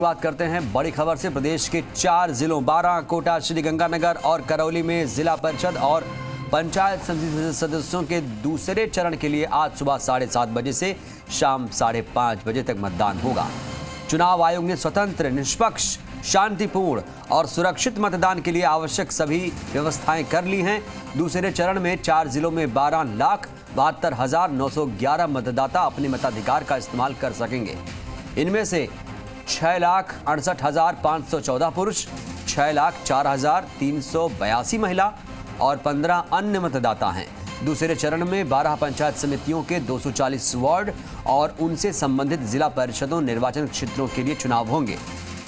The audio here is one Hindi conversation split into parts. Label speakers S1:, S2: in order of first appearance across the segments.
S1: बात करते हैं बड़ी खबर से। प्रदेश के 4 जिलों बारां, कोटा, श्रीगंगानगर और करौली में जिला परिषद और पंचायत समिति सदस्यों के दूसरे चरण के लिए आज सुबह 7:30 बजे से शाम 5:30 बजे तक मतदान होगा। चुनाव आयोग ने स्वतंत्र, निष्पक्ष, शांतिपूर्ण और सुरक्षित मतदान के लिए आवश्यक सभी व्यवस्थाएं कर ली हैं। दूसरे चरण में 4 जिलों में 12,72,911 मतदाता अपने मताधिकार का इस्तेमाल कर सकेंगे। इनमें से 6,68,514 पुरुष, 6,04,382 महिला और 15 अन्य मतदाता हैं। दूसरे चरण में 12 पंचायत समितियों के 240 वार्ड और उनसे संबंधित जिला परिषदों निर्वाचन क्षेत्रों के लिए चुनाव होंगे।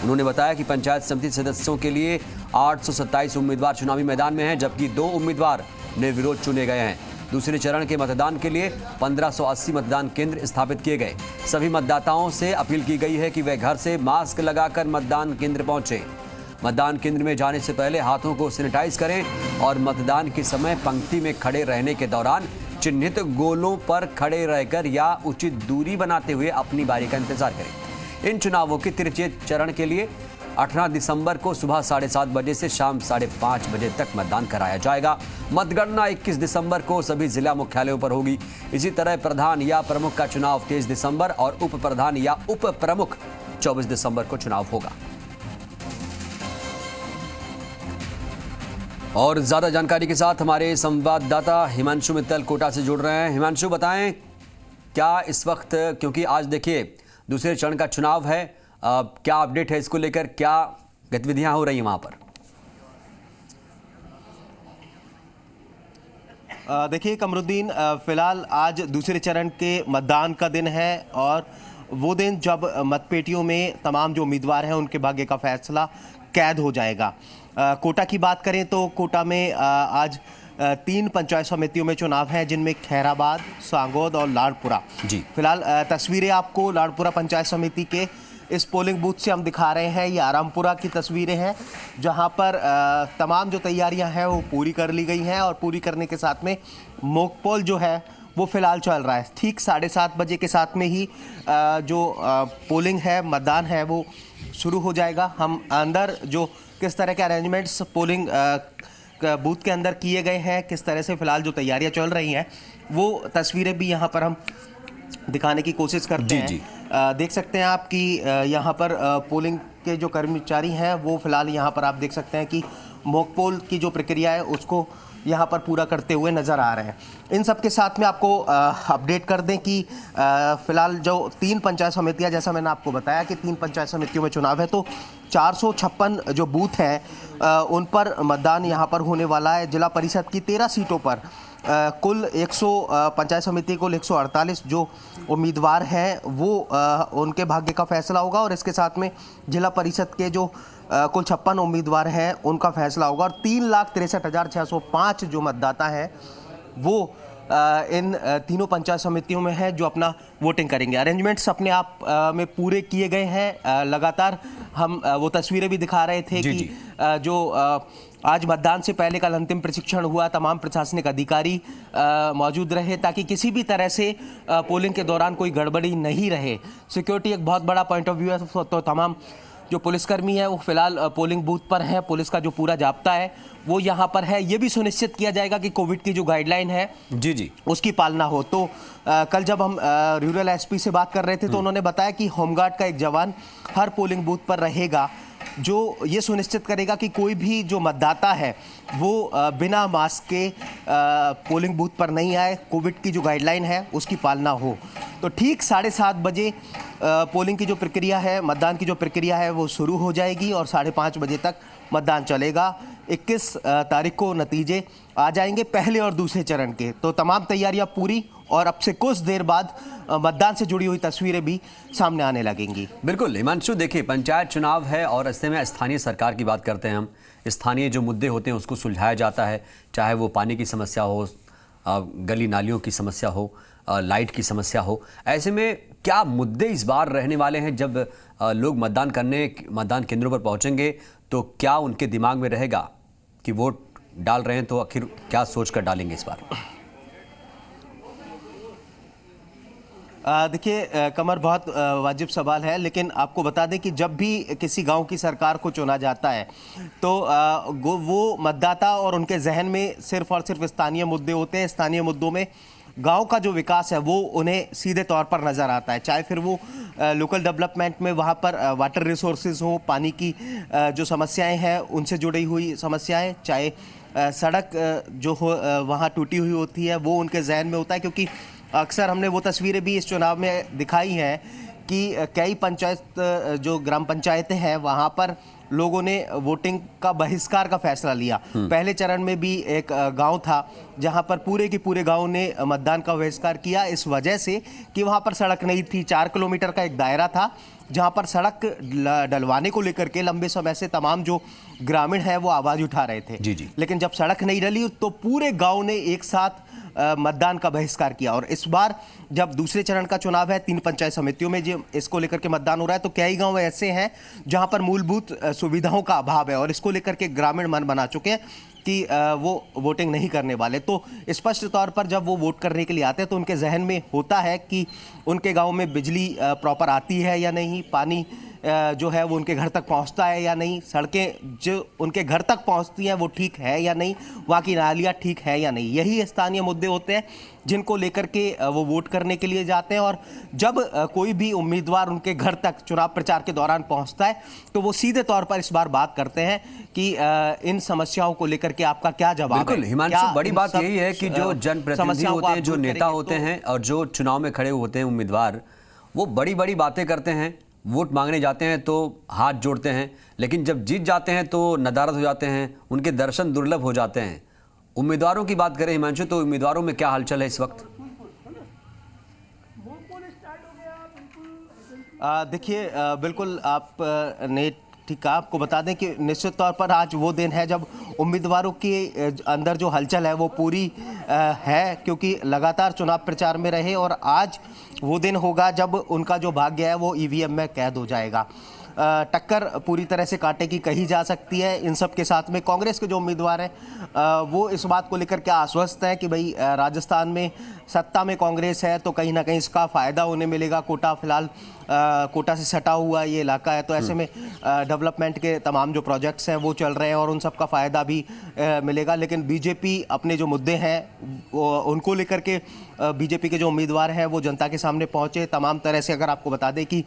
S1: उन्होंने बताया कि पंचायत समिति सदस्यों के लिए 827 उम्मीदवार चुनावी मैदान में हैं, जबकि 2 उम्मीदवार निर्विरोध चुने गए हैं। दूसरे चरण के मतदान के लिए 1580 मतदान केंद्र स्थापित किए गए। सभी मतदाताओं से अपील की गई है कि वे घर से मास्क लगाकर मतदान केंद्र पहुंचे। मतदान केंद्र में जाने से पहले हाथों को सैनिटाइज करें और मतदान के समय पंक्ति में खड़े रहने के दौरान चिन्हित गोलों पर खड़े रहकर या उचित दूरी बनाते हुए अपनी बारी का इंतजार करें। इन चुनावों के तृतीय चरण के लिए 18 दिसंबर को सुबह 7:30 बजे से शाम 5:30 बजे तक मतदान कराया जाएगा। मतगणना 21 दिसंबर को सभी जिला मुख्यालयों पर होगी। इसी तरह प्रधान या प्रमुख का चुनाव 23 दिसंबर और उप प्रधान या उप प्रमुख 24 दिसंबर को चुनाव होगा। और ज्यादा जानकारी के साथ हमारे संवाददाता हिमांशु मित्तल कोटा से जुड़ रहे हैं। हिमांशु, बताएं क्या इस वक्त, क्योंकि आज देखिए दूसरे चरण का चुनाव है, क्या अपडेट है इसको लेकर, क्या गतिविधियां हो रही हैं वहां पर?
S2: देखिए कमरुद्दीन, फिलहाल आज दूसरे चरण के मतदान का दिन है और वो दिन जब मतपेटियों में तमाम जो उम्मीदवार हैं उनके भाग्य का फैसला कैद हो जाएगा। कोटा की बात करें तो कोटा में आज 3 पंचायत समितियों में चुनाव हैं, जिनमें खैराबाद, सांगोद और लाडपुरा।
S1: जी
S2: फिलहाल तस्वीरें आपको लाडपुरा पंचायत समिति के इस पोलिंग बूथ से हम दिखा रहे हैं। ये आरामपुरा की तस्वीरें हैं, जहां पर तमाम जो तैयारियां हैं वो पूरी कर ली गई हैं और पूरी करने के साथ में मॉक पोल जो है वो फिलहाल चल रहा है। ठीक 7:30 बजे के साथ में ही जो पोलिंग है, मतदान है, वो शुरू हो जाएगा। हम अंदर जो किस तरह के अरेंजमेंट्स पोलिंग बूथ के अंदर किए गए हैं, किस तरह से फिलहाल जो तैयारियां चल रही हैं, वो तस्वीरें भी यहाँ पर हम दिखाने की कोशिश करते हैं। देख सकते हैं आप कि यहाँ पर पोलिंग के जो कर्मचारी हैं वो फिलहाल यहाँ पर आप देख सकते हैं कि मॉक पोल की जो प्रक्रिया है उसको यहाँ पर पूरा करते हुए नज़र आ रहे हैं। इन सब के साथ में आपको अपडेट कर दें कि फिलहाल जो 3 पंचायत समितियाँ, जैसा मैंने आपको बताया कि 3 पंचायत समितियों में चुनाव है, तो 456 जो बूथ हैं उन पर मतदान यहाँ पर होने वाला है। जिला परिषद की 13 सीटों पर कुल 100 पंचायत समिति कुल 148 जो उम्मीदवार हैं वो उनके भाग्य का फैसला होगा और इसके साथ में जिला परिषद के जो कुल 56 उम्मीदवार हैं उनका फैसला होगा। और 3,63,605 जो मतदाता हैं वो इन तीनों पंचायत समितियों में है जो अपना वोटिंग करेंगे। अरेंजमेंट्स अपने आप में पूरे किए गए हैं। लगातार हम वो तस्वीरें भी दिखा रहे थे कि जो आज मतदान से पहले कल अंतिम प्रशिक्षण हुआ, तमाम प्रशासनिक अधिकारी मौजूद रहे ताकि किसी भी तरह से पोलिंग के दौरान कोई गड़बड़ी नहीं रहे। सिक्योरिटी एक बहुत बड़ा पॉइंट ऑफ व्यू है, तो तमाम जो पुलिसकर्मी है वो फिलहाल पोलिंग बूथ पर है। पुलिस का जो पूरा जाब्ता है वो यहाँ पर है। ये भी सुनिश्चित किया जाएगा कि कोविड की जो गाइडलाइन है जी उसकी पालना हो। तो कल जब हम रूरल एसपी से बात कर रहे थे तो उन्होंने बताया कि होमगार्ड का एक जवान हर पोलिंग बूथ पर रहेगा, जो ये सुनिश्चित करेगा कि कोई भी जो मतदाता है वो बिना मास्क के पोलिंग बूथ पर नहीं आए। कोविड की जो गाइडलाइन है उसकी पालना हो। तो ठीक 7:30 बजे पोलिंग की जो प्रक्रिया है, मतदान की जो प्रक्रिया है वो शुरू हो जाएगी और 5:30 बजे तक मतदान चलेगा। 21 तारीख को नतीजे आ जाएंगे पहले और दूसरे चरण के। तो तमाम तैयारियां पूरी और अब से कुछ देर बाद मतदान से जुड़ी हुई तस्वीरें भी सामने आने लगेंगी।
S1: बिल्कुल हिमांशु, देखिए पंचायत चुनाव है और ऐसे में स्थानीय सरकार की बात करते हैं हम। स्थानीय जो मुद्दे होते हैं उसको सुलझाया जाता है, चाहे वो पानी की समस्या हो, गली नालियों की समस्या हो, लाइट की समस्या हो। ऐसे में क्या मुद्दे इस बार रहने वाले हैं जब लोग मतदान केंद्रों पर पहुंचेंगे, तो क्या उनके दिमाग में रहेगा कि वोट डाल रहे हैं तो आखिर क्या सोच कर डालेंगे इस बार?
S2: देखिए कमर, बहुत वाजिब सवाल है, लेकिन आपको बता दें कि जब भी किसी गांव की सरकार को चुना जाता है तो वो मतदाता और उनके जहन में सिर्फ और सिर्फ स्थानीय मुद्दे होते हैं। स्थानीय मुद्दों में गांव का जो विकास है वो उन्हें सीधे तौर पर नज़र आता है, चाहे फिर वो लोकल डेवलपमेंट में वहाँ पर वाटर रिसोर्सेज हो, पानी की जो समस्याएं हैं उनसे जुड़ी हुई समस्याएं, चाहे सड़क जो हो वहाँ टूटी हुई होती है वो उनके जहन में होता है। क्योंकि अक्सर हमने वो तस्वीरें भी इस चुनाव में दिखाई हैं कि कई पंचायत जो ग्राम पंचायतें हैं वहाँ पर लोगों ने वोटिंग का बहिष्कार का फैसला लिया। पहले चरण में भी एक गांव था जहां पर पूरे के पूरे गांव ने मतदान का बहिष्कार किया, इस वजह से कि वहां पर सड़क नहीं थी। 4 किलोमीटर का एक दायरा था जहां पर सड़क डलवाने को लेकर के लंबे समय से तमाम जो ग्रामीण हैं वो आवाज उठा रहे थे।
S1: जी।
S2: लेकिन जब सड़क नहीं डली तो पूरे गांव ने एक साथ मतदान का बहिष्कार किया। और इस बार जब दूसरे चरण का चुनाव है, 3 पंचायत समितियों में जो इसको लेकर के मतदान हो रहा है, तो कई गांव ऐसे हैं जहां पर मूलभूत सुविधाओं का अभाव है और इसको लेकर के ग्रामीण मन बना चुके हैं कि वो वोटिंग नहीं करने वाले। तो स्पष्ट तौर पर जब वो वोट करने के लिए आते हैं तो उनके जहन में होता है कि उनके गांव में बिजली प्रॉपर आती है या नहीं, पानी जो है वो उनके घर तक पहुंचता है या नहीं, सड़कें जो उनके घर तक पहुंचती हैं वो ठीक है या नहीं, वहाँ की नालियाँ ठीक है या नहीं। यही स्थानीय मुद्दे होते हैं जिनको लेकर के वो वोट करने के लिए जाते हैं। और जब कोई भी उम्मीदवार उनके घर तक चुनाव प्रचार के दौरान पहुंचता है तो वो सीधे तौर पर इस बार बात करते हैं कि इन समस्याओं को लेकर के आपका क्या जवाब है।
S1: बिल्कुल हिमांशु, बड़ी बात यही है कि जो जनप्रतिनिधि होते हैं, जो नेता होते हैं और जो चुनाव में खड़े होते हैं उम्मीदवार, वो बड़ी बड़ी बातें करते हैं, वोट मांगने जाते हैं तो हाथ जोड़ते हैं, लेकिन जब जीत जाते हैं तो नदारद हो जाते हैं, उनके दर्शन दुर्लभ हो जाते हैं। उम्मीदवारों की बात करें हिमांशु, तो उम्मीदवारों में क्या हलचल है इस वक्त?
S2: देखिए बिल्कुल आपने ठीक कहा। आपको बता दें कि निश्चित तौर पर आज वो दिन है जब उम्मीदवारों के अंदर जो हलचल है वो पूरी है, क्योंकि लगातार चुनाव प्रचार में रहे और आज वो दिन होगा जब उनका जो भाग्य है वो ईवीएम में कैद हो जाएगा। टक्कर पूरी तरह से कांटे की कही जा सकती है। इन सब के साथ में कांग्रेस के जो उम्मीदवार हैं वो इस बात को लेकर के आश्वस्त हैं कि भाई राजस्थान में सत्ता में कांग्रेस है तो कहीं ना कहीं इसका फ़ायदा उन्हें मिलेगा। कोटा फिलहाल कोटा से सटा हुआ ये इलाका है, तो ऐसे में डेवलपमेंट के तमाम जो प्रोजेक्ट्स हैं वो चल रहे हैं और उन सब का फ़ायदा भी मिलेगा। लेकिन बीजेपी अपने जो मुद्दे हैं उनको लेकर के बीजेपी के जो उम्मीदवार हैं वो जनता के सामने पहुंचे तमाम तरह से। अगर आपको बता दें कि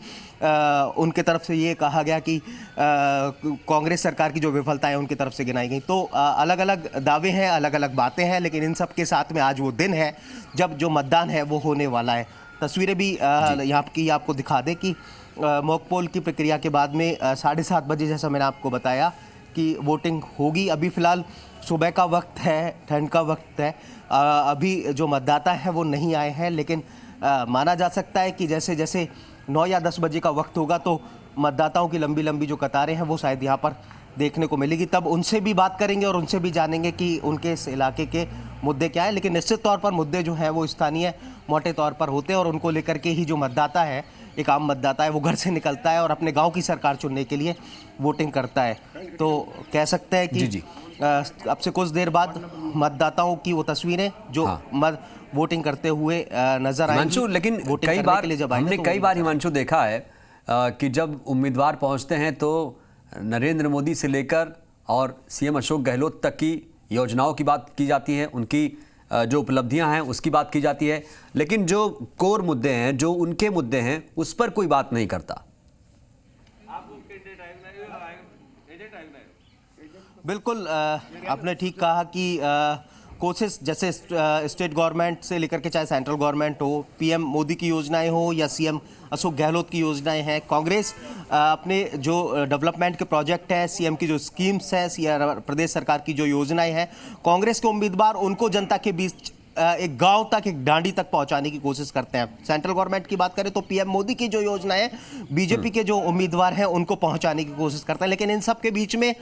S2: उनके तरफ से ये कहा गया कि कांग्रेस सरकार की जो विफलताएं उनकी तरफ से गिनाई गई। तो अलग अलग दावे हैं, अलग अलग बातें हैं, लेकिन इन सब के साथ में आज वो दिन है जब जो मतदान है वो होने वाला है। तस्वीरें भी यहाँ की आपको दिखा दें कि मॉक पोल की प्रक्रिया के बाद में 7:30 बजे, जैसा मैंने आपको बताया, कि वोटिंग होगी। अभी फ़िलहाल सुबह का वक्त है, ठंड का वक्त है, अभी जो मतदाता है वो नहीं आए हैं, लेकिन माना जा सकता है कि जैसे जैसे 9 या 10 बजे का वक्त होगा तो मतदाताओं की लंबी लंबी जो कतारें हैं वो शायद यहाँ पर देखने को मिलेगी। तब उनसे भी बात करेंगे और उनसे भी जानेंगे कि उनके इस इलाके के मुद्दे क्या है। लेकिन निश्चित तौर पर मुद्दे जो हैं वो स्थानीय मोटे तौर पर होते हैं और उनको लेकर के ही जो मतदाता है, एक आम मतदाता है, वो घर से निकलता है और अपने गांव की सरकार चुनने के लिए वोटिंग करता है। तो कह सकते हैं कि अब से कुछ देर बाद मतदाताओं की वो तस्वीरें जो वोटिंग करते हुए नजर आएंगी।
S1: लेकिन कई बार हमने कई बार हिमांशु देखा है कि जब उम्मीदवार पहुंचते हैं तो नरेंद्र मोदी से लेकर और सीएम अशोक गहलोत तक की योजनाओं की बात की जाती है, उनकी जो उपलब्धियां हैं उसकी बात की जाती है, लेकिन जो कोर मुद्दे हैं, जो उनके मुद्दे हैं, उस पर कोई बात नहीं करता।
S2: बिल्कुल आपने ठीक कहा कि कोशिश जैसे स्टेट गवर्नमेंट से लेकर के चाहे सेंट्रल गवर्नमेंट हो, पीएम मोदी की योजनाएं हो या सीएम अशोक गहलोत की योजनाएं हैं, कांग्रेस अपने जो डेवलपमेंट के प्रोजेक्ट हैं, सीएम की जो स्कीम्स हैं या प्रदेश सरकार की जो योजनाएं हैं, कांग्रेस के उम्मीदवार उनको जनता के बीच एक गांव तक, एक डांडी तक पहुंचाने की कोशिश करते हैं। सेंट्रल गवर्नमेंट की बात करें तो पीएम मोदी की जो योजना है, बीजेपी के जो उम्मीदवार हैं उनको पहुंचाने की कोशिश करते हैं। लेकिन इन सब के बीच में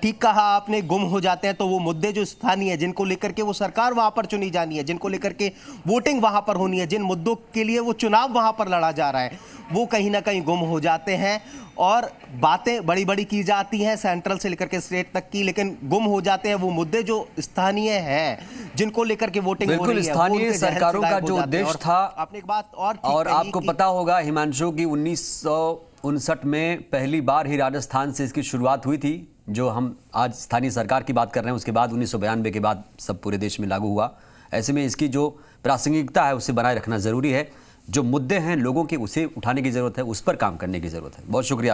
S2: ठीक कहा आपने, गुम हो जाते हैं। तो वो मुद्दे जो स्थानीय है, जिनको लेकर के वो सरकार वहां पर चुनी जानी है, जिनको लेकर के वोटिंग वहां पर होनी है, जिन मुद्दों के लिए वो चुनाव वहां पर लड़ा जा रहा है, वो कहीं ना कहीं गुम हो जाते हैं और बातें बड़ी बड़ी की जाती हैं सेंट्रल से लेकर के स्टेट तक की, लेकिन गुम हो जाते हैं वो मुद्दे जो स्थानीय हैं, जिनको लेकर के वोटिंग हो
S1: बिल्कुल
S2: रही है, वो
S1: स्थानीय
S2: उनके जहन से
S1: सरकारों का
S2: गायब हो
S1: जो
S2: जाते हैं।
S1: उद्देश्य था,
S2: आपने एक बात और
S1: और
S2: कही
S1: आपको
S2: कि
S1: पता होगा हिमांशु की 1959 में पहली बार ही राजस्थान से इसकी शुरुआत हुई थी। जो हम आज स्थानीय सरकार की बात कर रहे हैं, उसके बाद 1992 के बाद सब पूरे देश में लागू हुआ। ऐसे में इसकी जो प्रासंगिकता है उसे बनाए रखना जरूरी है। जो मुद्दे हैं लोगों के, उसे उठाने की जरूरत है, उस पर काम करने की जरूरत है। बहुत शुक्रिया।